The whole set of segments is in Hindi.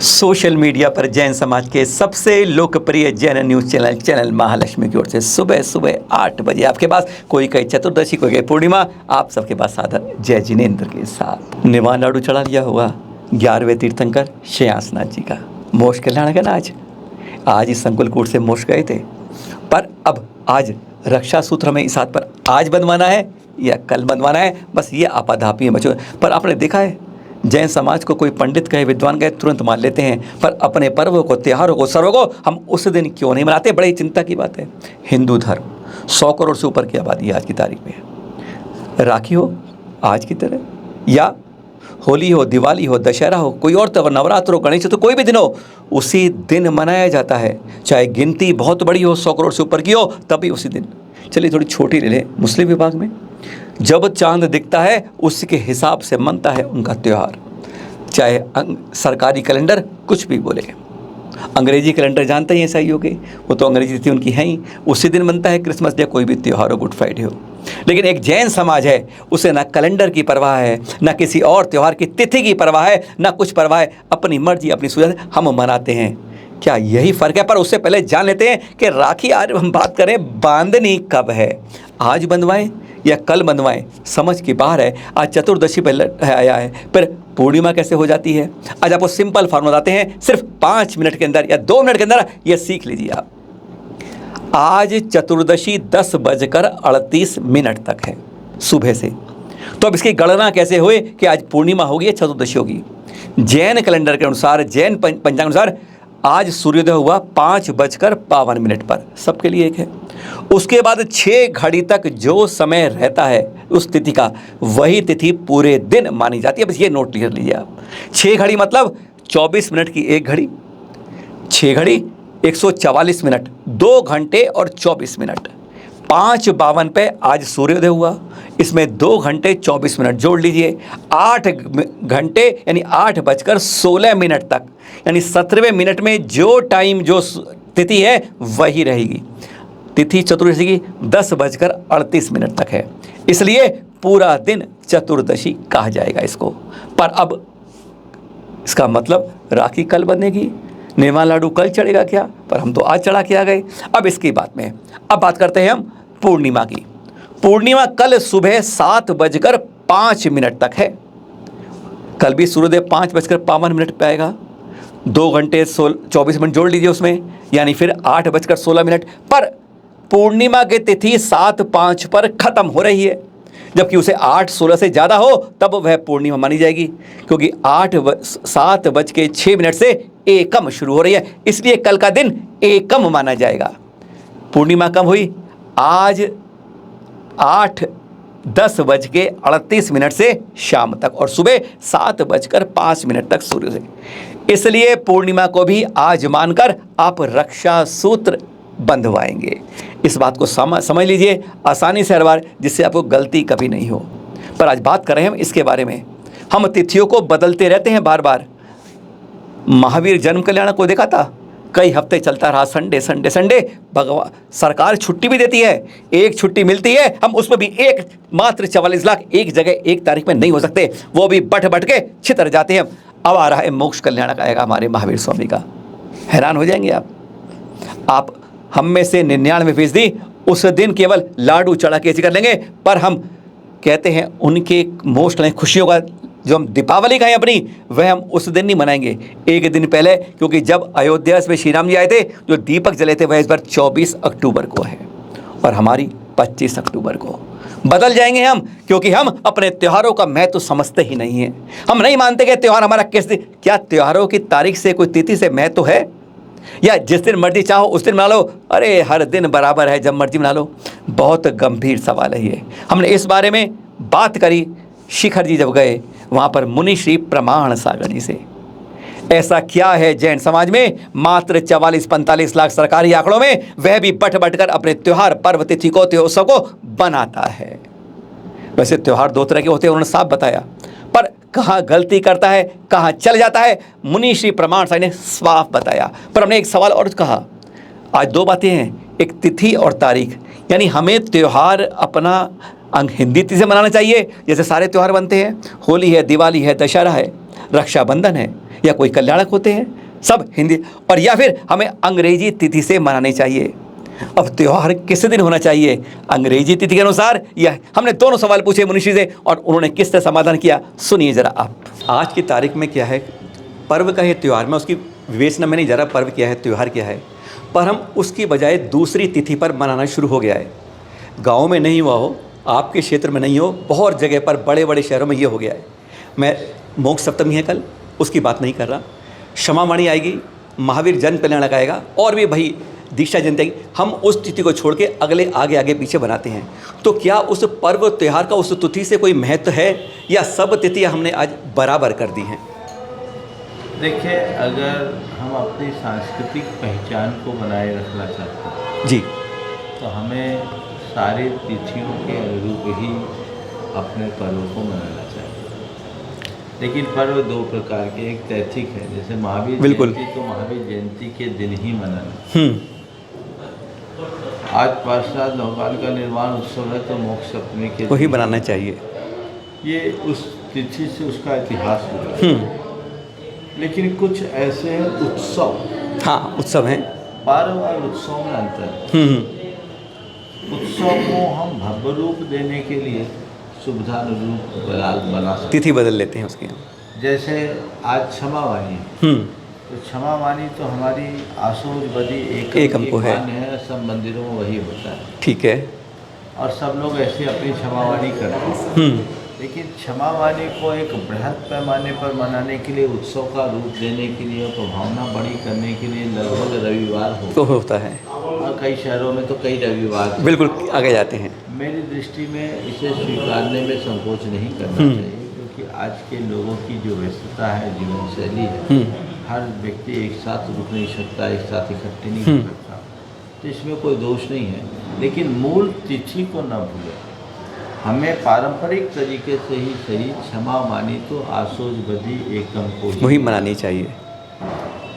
सोशल मीडिया पर जैन समाज के सबसे लोकप्रिय जैन न्यूज़ चैनल महालक्ष्मी की ओर से सुबह सुबह 8 बजे आपके पास कोई कहे चतुर्दशी कोई कहे पूर्णिमा, आप सबके पास सादर जय जिनेंद्र के साथ। निवान लाडू चढ़ा लिया हुआ 11वें तीर्थंकर श्रेयांसनाथ जी का मोक्ष कल्याण का आज इस संकुल कूट से मोक्ष गए थे, पर अब आज रक्षा सूत्र हमें इस हाथ पर आज बंधवाना है या कल बंधवाना है, बस ये आपाधापी है बच्चों। पर आपने देखा है जैन समाज को कोई पंडित कहे विद्वान कहे तुरंत मान लेते हैं, पर अपने पर्वों को त्योहारों को सर्वों को हम उस दिन क्यों नहीं मनाते? बड़ी चिंता की बात है। हिंदू धर्म 100 करोड़ से ऊपर की आबादी आज की तारीख में। राखी हो आज की तरह, या होली हो, दिवाली हो, दशहरा हो, कोई और त्योहार, नवरात्र हो, गणेश हो, तो कोई भी दिन हो उसी दिन मनाया जाता है। चाहे गिनती बहुत बड़ी हो, 100 करोड़ से ऊपर की हो, तभी उसी दिन। चलिए थोड़ी छोटी ले लें। मुस्लिम विभाग में जब चांद दिखता है उसी के हिसाब से मनता है उनका त्यौहार, चाहे सरकारी कैलेंडर कुछ भी बोले। अंग्रेजी कैलेंडर जानते ही ऐसा ही हो गए, वो तो अंग्रेजी तिथि उनकी है ही, उसी दिन बनता है क्रिसमस डे, कोई भी त्यौहार हो, गुड फ्राइडे हो। लेकिन एक जैन समाज है, उसे ना कैलेंडर की परवाह है, ना किसी और त्यौहार की तिथि की परवाह है, ना कुछ परवाह है, अपनी मर्जी अपनी सूझ हम मनाते हैं। क्या यही फ़र्क है? पर उससे पहले जान लेते हैं कि राखी आज हम बात करें बांधनी कब है, आज बंधवाएं या कल बंधवाएं, समझ की बाहर है। आज चतुर्दशी पहले आया है, फिर पूर्णिमा कैसे हो जाती है, आज आपको सिंपल फॉर्मूला बताते हैं, सिर्फ 5 मिनट के अंदर या 2 मिनट के अंदर ये सीख लीजिए आप। आज चतुर्दशी 10:38 तक है सुबह से, तो अब इसकी गणना कैसे हुई कि आज पूर्णिमा होगी या चतुर्दशी होगी? जैन कैलेंडर के अनुसार, जैन पंचांग अनुसार आज सूर्योदय हुआ 5:52 पर, सबके लिए एक है। उसके बाद 6 घड़ी तक जो समय रहता है उस तिथि का, वही तिथि पूरे दिन मानी जाती है। बस ये नोट क्लियर लीजिए आप। 6 घड़ी मतलब 24 मिनट की एक घड़ी, 6 घड़ी 144 मिनट, 2 घंटे और 24 मिनट। 5:52 पे आज सूर्योदय हुआ, इसमें 2 घंटे 24 मिनट जोड़ लीजिए, 8 घंटे यानी 8:16 तक, यानी 17वें मिनट में जो टाइम जो तिथि है वही रहेगी। तिथि चतुर्दशी की 10:38 तक है, इसलिए पूरा दिन चतुर्दशी कहा जाएगा इसको। पर अब इसका मतलब राखी कल बनेगी, निवान लाडू कल चढ़ेगा क्या? पर हम तो आज चढ़ा के आ गए। अब इसकी बात में अब बात करते हैं हम पूर्णिमा की। पूर्णिमा कल सुबह 7:05 तक है। कल भी सूर्योदय 5:52 पे आएगा, 2 घंटे 24 मिनट जोड़ लीजिए उसमें, यानी फिर 8:16। पर पूर्णिमा की तिथि 7:05 पर खत्म हो रही है, जबकि उसे 8:16 से ज़्यादा हो तब वह पूर्णिमा मानी जाएगी, क्योंकि 7:06 से एकम शुरू हो रही है, इसलिए कल का दिन एकम माना जाएगा। पूर्णिमा कब हुई? आज 8:10:38 से शाम तक, और सुबह 7:05 तक सूर्य से। इसलिए पूर्णिमा को भी आज मानकर आप रक्षा सूत्र बंधवाएंगे। इस बात को समझ लीजिए आसानी से हर बार, जिससे आपको गलती कभी नहीं हो। पर आज बात कर रहे हैं हम इसके बारे में। हम तिथियों को बदलते रहते हैं बार बार। महावीर जन्म कल्याण को देखा था, कई हफ्ते चलता रहा, संडे संडे संडे। भगवान सरकार छुट्टी भी देती है, एक छुट्टी मिलती है, हम उसमें भी एक मात्र 44 लाख एक जगह एक तारीख में नहीं हो सकते, वो भी बट के छितर जाते हैं। अब आ रहा है मोक्ष कल्याण का आएगा हमारे महावीर स्वामी का, हैरान हो जाएंगे आप हम में से 99% उस दिन केवल लाडू चढ़ा के कर लेंगे, पर हम कहते हैं उनके मोक्ष खुशियों का जो हम दीपावली का है अपनी, वह हम उस दिन नहीं मनाएंगे, एक दिन पहले, क्योंकि जब अयोध्या में श्री राम जी आए थे, जो दीपक जले थे वह इस बार 24 अक्टूबर को है और हमारी 25 अक्टूबर को। बदल जाएंगे हम, क्योंकि हम अपने त्योहारों का महत्व तो समझते ही नहीं है। हम नहीं मानते कि त्यौहार हमारा किस दिन, क्या त्योहारों की तारीख से कोई तिथि से महत्व तो है? या जिस दिन मर्जी चाहो उस दिन मना लो, अरे हर दिन बराबर है, जब मर्जी मना लो। बहुत गंभीर सवाल है ये। हमने इस बारे में बात करी शिखर जी जब गए वहाँ पर मुनि श्री प्रमाण सागर जी से। ऐसा क्या है जैन समाज में, मात्र 44-45 लाख सरकारी आंकड़ों में वह भी बट कर अपने त्योहार पर्व तिथि को त्योत्सव को बनाता है। वैसे त्योहार 2 तरह के होते हैं, उन्होंने साफ बताया, पर कहाँ गलती करता है, कहाँ चल जाता है, मुनि श्री प्रमाण सागर ने साफ बताया। पर हमने एक सवाल और कहा, आज 2 बातें हैं, एक तिथि और तारीख, यानी हमें त्यौहार अपना हिंदी तिथि से मनाना चाहिए जैसे सारे त्यौहार बनते हैं, होली है, दिवाली है, दशहरा है, रक्षाबंधन है या कोई कल्याणक होते हैं, सब हिंदी, और या फिर हमें अंग्रेजी तिथि से मनाने चाहिए। अब त्यौहार किस दिन होना चाहिए, अंग्रेजी तिथि के अनुसार या? हमने दोनों सवाल पूछे मनुष्य से और उन्होंने किस तरह समाधान किया, सुनिए जरा आप। आज की तारीख में क्या है, पर्व का है त्यौहार में, उसकी विवेचना में नहीं जा रहा पर्व क्या है त्यौहार क्या है, पर हम उसकी बजाय दूसरी तिथि पर मनाना शुरू हो गया है। गाँव में नहीं हुआ हो, आपके क्षेत्र में नहीं हो, बहुत जगह पर बड़े बड़े शहरों में ये हो गया है। मैं मोक्ष सप्तमी है कल, उसकी बात नहीं कर रहा, क्षमावाणी आएगी, महावीर जन्म कल्याणक आएगा, और भी भाई दीक्षा जयंती आएगी, हम उस तिथि को छोड़ के अगले आगे आगे पीछे बनाते हैं। तो क्या उस पर्व त्यौहार का उस तिथि से कोई महत्व है या सब तिथियां हमने आज बराबर कर दी हैं? देखिए, अगर हम अपनी सांस्कृतिक पहचान को बनाए रखना चाहते हैं जी, तो हमें सारी तिथियों के अनुरूप ही अपने पर्व को मनाना चाहिए। लेकिन पर्व दो प्रकार के, एक तैथिक है, जैसे महावीर जयंती, तो महावीर जयंती के दिन ही मनाना। आज पार्षद नौकाल का निर्माण उत्सव है, तो मोक्ष सप्तमी के वही बनाना चाहिए। ये उस तिथि से उसका इतिहास जुड़ा है। लेकिन कुछ ऐसे हैं उत्सव, हाँ उत्सव हैं, पर्व और उत्सव में अंतर है। उत्सव को हम भव्य रूप देने के लिए सुविधानुरूप बना सकते, तिथि बदल लेते हैं उसकी। जैसे आज क्षमावाणी है, तो क्षमावाणी तो हमारी आसोज बदी एकम को है, सब मंदिरों में वही होता है, ठीक है, और सब लोग ऐसे अपनी क्षमावाणी करते हैं। लेकिन क्षमावाणी को एक बृहद पैमाने पर मनाने के लिए, उत्सव का रूप देने के लिए, प्रभावना बड़ी करने के लिए लगभग रविवार होता है, और कई शहरों में तो कई रविवार बिल्कुल आगे जाते हैं। मेरी दृष्टि में इसे स्वीकारने में संकोच नहीं करना चाहिए, क्योंकि आज के लोगों की जो व्यस्तता है, जीवन शैली है, हर व्यक्ति एक साथ रुक नहीं सकता, एक साथ इकट्ठे नहीं हो सकता, तो इसमें कोई दोष नहीं है। लेकिन मूल तिथि को न भूलें। हमें पारंपरिक तरीके से ही सही क्षमा मानी तो आसोज बदी एकम को वही मनानी चाहिए।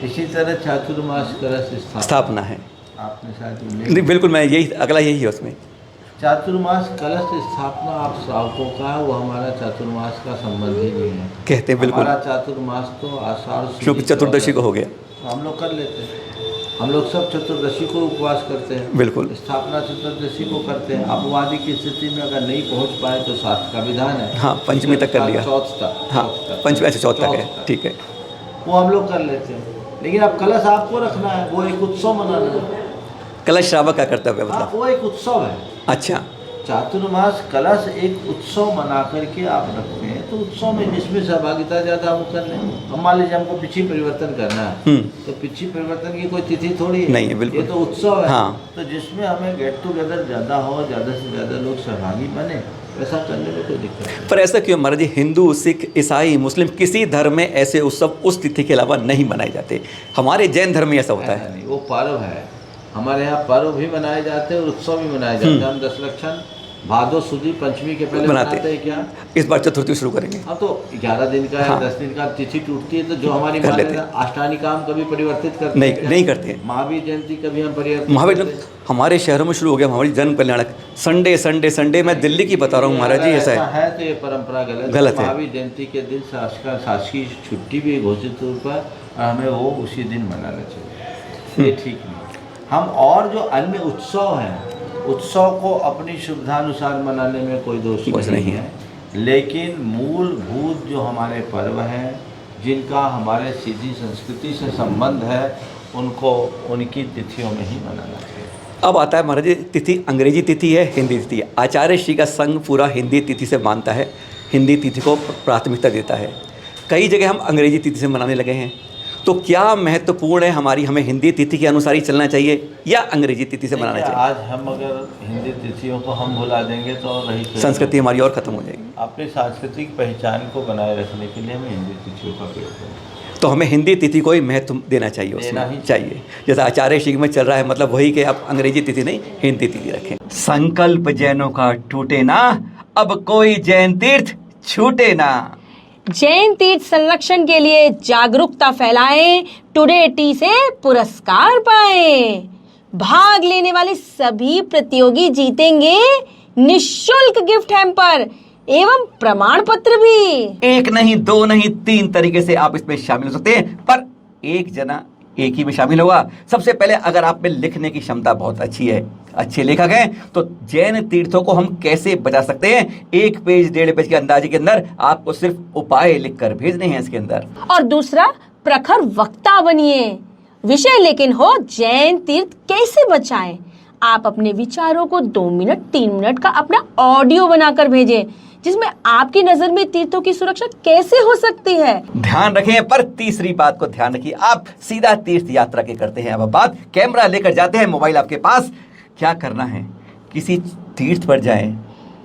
इसी तरह चातुर्मास कलश स्थापना है, आपने शायद बिल्कुल, मैं यही अगला यही है उसमें। चातुर्मास कलश स्थापना आप श्रावकों का, वो हमारा चातुर्मास का संबंध ही नहीं है, कहते हैं बिल्कुल। हमारा चातुर्मास तो आषाढ़ शुक्ल चतुर्दशी को हो गया, हम लोग कर लेते हैं। हम लोग सब चतुर्दशी को उपवास करते हैं, बिल्कुल, स्थापना चतुर्दशी को करते हैं। अपवादी की स्थिति में अगर नहीं पहुंच पाए तो साथ का विधान है, हाँ पंचमी तक कर लिया, चौथ तक, हाँ पंचमी ऐसे चौथ तक है, ठीक है, वो हम लोग कर लेते हैं। लेकिन अब कलश आपको रखना है, वो एक उत्सव मनाना है। कलश श्रावक का कर्तव्य हाँ, मतलब, वो एक उत्सव है। अच्छा, चातुर्मास कलश एक उत्सव मना करके आप रखते हैं, तो उत्सव में जिसमें सहभागिता ज़्यादा हम कर लें। हम मान लीजिए हमको पिछी परिवर्तन करना है, तो पिछी परिवर्तन की कोई तिथि थोड़ी है, नहीं है, बिल्कुल, ये तो उत्सव है। हाँ। तो जिसमें हमें गेट टुगेदर ज़्यादा हो, ज़्यादा से ज़्यादा लोग सहभागी बने, ऐसा करने में कोई दिक्कत नहीं। पर ऐसा क्यों महाराज जी, हिंदू सिख ईसाई मुस्लिम किसी धर्म में ऐसे उत्सव उस तिथि के अलावा नहीं मनाए जाते? हमारे जैन धर्म में ऐसा होता है नहीं, वो पर्व है। हमारे यहाँ पर्व भी मनाए जाते हैं और उत्सव भी मनाए जाते हैं। हम दशलक्षण भादो सुदी पंचमी के पहले मनाते हैं क्या? इस बार चतुर्थी शुरू करेंगे। हाँ, तो 11 दिन का या 10 दिन का तिथि टूटती है, तो जो हमारी अष्टानिकाम कभी परिवर्तित करते नहीं करते। महावीर जयंती कभी हम परिवर्तित, महावीर हमारे शहरों में शुरू हो गया, महावीर जन्म कल्याणक संडे संडे संडे, मैं दिल्ली की बता रहा हूँ महाराज जी, ऐसा है तो ये परंपरा गलत है। महावीर जयंती के दिन शासकीय छुट्टी भी घोषित तौर पर, हमें वो उसी दिन मनाना चाहिए, ये ठीक नहीं। हम और जो अन्य उत्सव हैं, उत्सव को अपनी सुविधानुसार मनाने में कोई दोष नहीं है, लेकिन मूलभूत जो हमारे पर्व हैं, जिनका हमारे सीधी संस्कृति से संबंध है, उनको उनकी तिथियों में ही मनाना चाहिए। अब आता है महाराज जी, तिथि अंग्रेजी तिथि है, हिंदी तिथि है। आचार्य श्री का संघ पूरा हिंदी तिथि से मानता है, हिंदी तिथि को प्राथमिकता देता है। कई जगह हम अंग्रेजी तिथि से मनाने लगे हैं, तो क्या महत्वपूर्ण है हमारी, हमें हिंदी तिथि के अनुसार ही चलना चाहिए या अंग्रेजी तिथि से मनाना चाहिए? आज हम अगर हिंदी तिथियों को हम भुला देंगे तो रही संस्कृति हमारी और ख़त्म हो जाएगी। अपनी सांस्कृतिक पहचान को बनाए रखने के लिए हमें हिंदी तिथियों का प्रयोग करें, तो हमें हिंदी तिथि को ही महत्व देना चाहिए, उसमें चाहिए। जैसा आचार्य श्री में चल रहा है, मतलब वही कि आप अंग्रेजी तिथि नहीं हिंदी तिथि रखें। संकल्प जैनों का टूटे ना, अब कोई जैन तीर्थ छूटे ना। जैन तीर्थ संरक्षण के लिए जागरूकता फैलाएं, टुडे टी से पुरस्कार पाएं। भाग लेने वाले सभी प्रतियोगी जीतेंगे निःशुल्क गिफ्ट हैम्पर, एवं प्रमाण पत्र भी। एक नहीं, दो नहीं, 3 तरीके से आप इसमें शामिल हो सकते हैं, पर एक जना एक ही में शामिल होगा। सबसे पहले, अगर आप में लिखने की क्षमता बहुत अच्छी है, अच्छे लेखक हैं, तो जैन तीर्थों को हम कैसे बचा सकते हैं? 1 पेज 1.5 पेज के अंदाजे के अंदर आपको सिर्फ उपाय लिखकर भेजने हैं इसके अंदर। और दूसरा, प्रखर वक्ता बनिए। विषय लेकिन हो जैन तीर्थ कैसे बचाएं। आप अपने विचारों को 2 मिनट 3 मिनट का अपना ऑडियो बनाकर भेजें, जिसमें आपकी नजर में तीर्थों की सुरक्षा कैसे हो सकती है। ध्यान रखें, पर तीसरी बात को ध्यान रखिए, आप सीधा तीर्थ यात्रा के करते हैं। अब बात कैमरा लेकर जाते हैं, मोबाइल आपके पास, क्या करना है? किसी तीर्थ पर जाएं,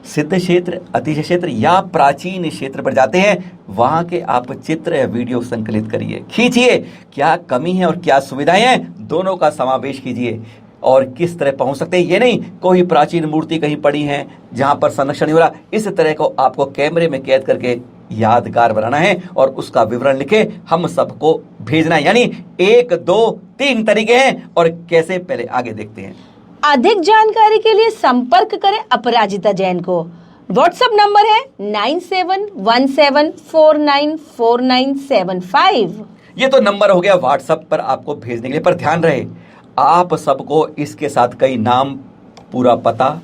सिद्ध क्षेत्र, अतिशय क्षेत्र या प्राचीन क्षेत्र पर जाते हैं, वहां के आप चित्र या वीडियो संकलित करिए, खींचिए। क्या कमी है और क्या सुविधाएं हैं, दोनों का समावेश कीजिए। और किस तरह पहुंच सकते हैं, ये नहीं कोई प्राचीन मूर्ति कहीं पड़ी है जहां पर संरक्षण नहीं हो रहा, इस तरह को आपको कैमरे में कैद करके यादगार बनाना है और उसका विवरण लिखे हम सबको भेजना है। यानी 1 2 3 तरीके हैं, और कैसे, पहले आगे देखते हैं। अधिक जानकारी के लिए संपर्क करें अपराजिता जैन को। व्हाट्सएप नंबर है 9717494975। ये तो नंबर हो गया व्हाट्सएप पर आपको भेजने के लिए, पर ध्यान रहे आप सबको इसके साथ कई नाम, पूरा पता,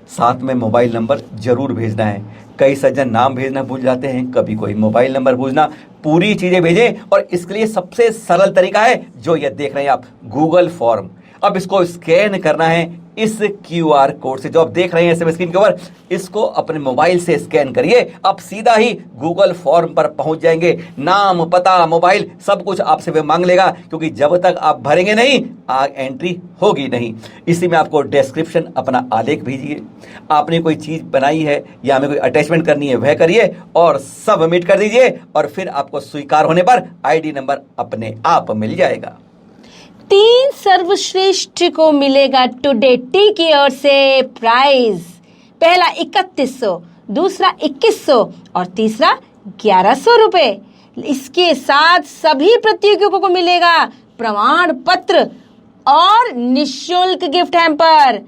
साथ में मोबाइल नंबर जरूर भेजना है। कई सज्जन नाम भेजना भूल जाते हैं, कभी कोई मोबाइल नंबर भूलना, पूरी चीजें भेजें। और इसके लिए सबसे सरल तरीका है जो ये देख रहे हैं आप, गूगल फॉर्म। अब इसको स्कैन करना है इस QR कोड से जो आप देख रहे हैं SMS स्क्रीन के ऊपर, इसको अपने मोबाइल से स्कैन करिए, आप सीधा ही गूगल फॉर्म पर पहुंच जाएंगे। नाम, पता, मोबाइल सब कुछ आपसे वे मांग लेगा, क्योंकि जब तक आप भरेंगे नहीं एंट्री होगी नहीं। इसी में आपको डिस्क्रिप्शन, अपना आलेख भेजिए, आपने कोई चीज बनाई है या हमें कोई अटैचमेंट करनी है वह करिए और सबमिट कर दीजिए, और फिर आपको स्वीकार होने पर ID नंबर अपने आप मिल जाएगा। 3 सर्वश्रेष्ठ को मिलेगा टुडे टी की ओर से प्राइज। पहला 3100, दूसरा 2100 और तीसरा 1100 रुपए। इसके साथ सभी प्रतियोगियों को मिलेगा प्रमाण पत्र और निःशुल्क गिफ्ट हैम्पर।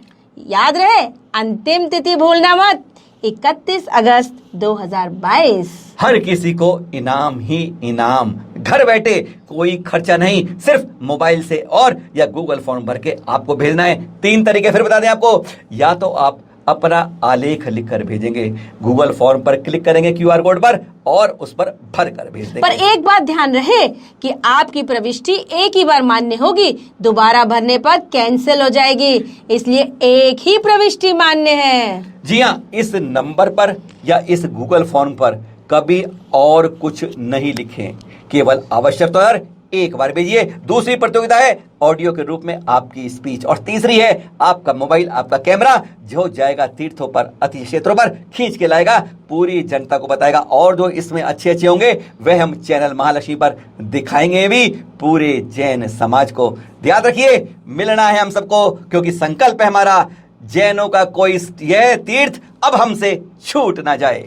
याद रहे, अंतिम तिथि भूलना मत, 31 अगस्त 2022। हर किसी को इनाम ही इनाम, घर बैठे, कोई खर्चा नहीं, सिर्फ मोबाइल से और या गूगल फॉर्म भर के आपको भेजना है। 3 तरीके फिर बता दें आपको, या तो आप अपना आलेख लिखकर भेजेंगे, गूगल फॉर्म पर क्लिक करेंगे QR कोड पर और उस पर भर कर भेज देंगे। पर एक बात ध्यान रहे कि आपकी प्रविष्टि एक ही बार मान्य होगी, दोबारा भरने पर कैंसिल हो जाएगी, इसलिए एक ही प्रविष्टि मान्य है। जी हाँ, इस नंबर पर या इस गूगल फॉर्म पर कभी और कुछ नहीं लिखें, केवल आवश्यक तो यार एक बार भेजिए। दूसरी प्रतियोगिता है ऑडियो के रूप में आपकी स्पीच, और तीसरी है आपका मोबाइल, आपका कैमरा जो जाएगा तीर्थों पर, अति क्षेत्रों पर, खींच के लाएगा, पूरी जनता को बताएगा, और जो इसमें अच्छे अच्छे होंगे वह हम चैनल महालक्ष्मी पर दिखाएंगे भी पूरे जैन समाज को। ध्यान रखिए, मिलना है हम सबको, क्योंकि संकल्प है हमारा, जैनों का कोई यह तीर्थ अब हमसे छूट ना जाए।